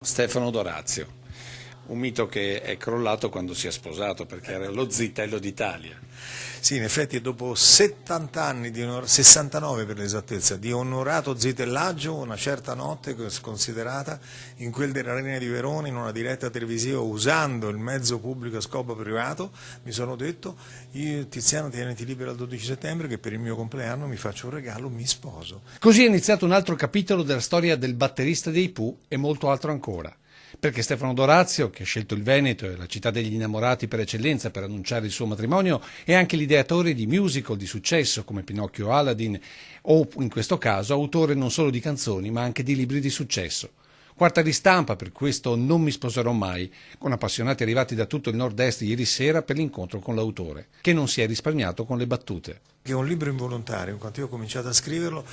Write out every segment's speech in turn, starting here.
Stefano Dorazio, un mito che è crollato quando si è sposato perché era lo zitello d'Italia. Sì, in effetti dopo 70 anni, 69 per l'esattezza, di onorato zitellaggio, una certa notte considerata in quel dell'Arena di Verona, in una diretta televisiva usando il mezzo pubblico a scopo privato, mi sono detto: io Tiziano, tieniti libero al 12 settembre che per il mio compleanno mi faccio un regalo, mi sposo. Così è iniziato un altro capitolo della storia del batterista dei Pooh e molto altro ancora. Perché Stefano Dorazio, che ha scelto il Veneto e la città degli innamorati per eccellenza per annunciare il suo matrimonio, è anche l'ideatore di musical di successo come Pinocchio o Aladdin, o in questo caso autore non solo di canzoni ma anche di libri di successo. Quarta ristampa per questo Non mi sposerò mai, con appassionati arrivati da tutto il nord-est ieri sera per l'incontro con l'autore, che non si è risparmiato con le battute. È un libro involontario, in quanto io ho cominciato a scriverlo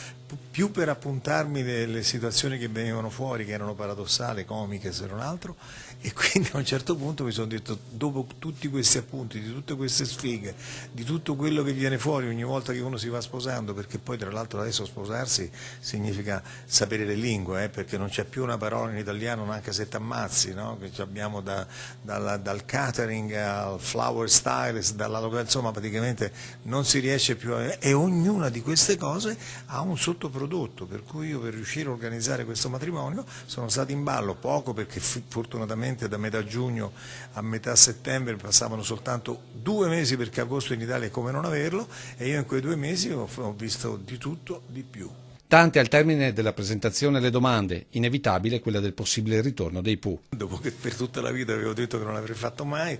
più per appuntarmi delle situazioni che venivano fuori, che erano paradossali, comiche se non altro, e quindi a un certo punto mi sono detto, dopo tutti questi appunti, di tutte queste sfighe, di tutto quello che viene fuori ogni volta che uno si va sposando, perché poi tra l'altro adesso sposarsi significa sapere le lingue, perché non c'è più una parola in italiano neanche se t'ammazzi, no? Che abbiamo dal catering al flower stylist, insomma praticamente non si riesce più e ognuna di queste cose ha un sottoprodotto, per cui io per riuscire a organizzare questo matrimonio sono stato in ballo poco, perché fortunatamente da metà giugno a metà settembre passavano soltanto 2 mesi, perché agosto in Italia è come non averlo, e io in quei 2 mesi ho visto di tutto di più. Tante al termine della presentazione le domande, inevitabile quella del possibile ritorno dei Pooh. Dopo che per tutta la vita avevo detto che non l'avrei fatto mai,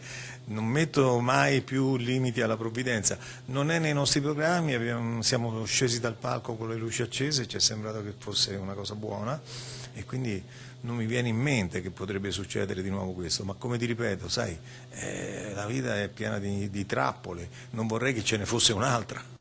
non metto mai più limiti alla provvidenza. Non è nei nostri programmi, siamo scesi dal palco con le luci accese, ci è sembrato che fosse una cosa buona e quindi non mi viene in mente che potrebbe succedere di nuovo questo, ma come ti ripeto, sai, la vita è piena di trappole, non vorrei che ce ne fosse un'altra.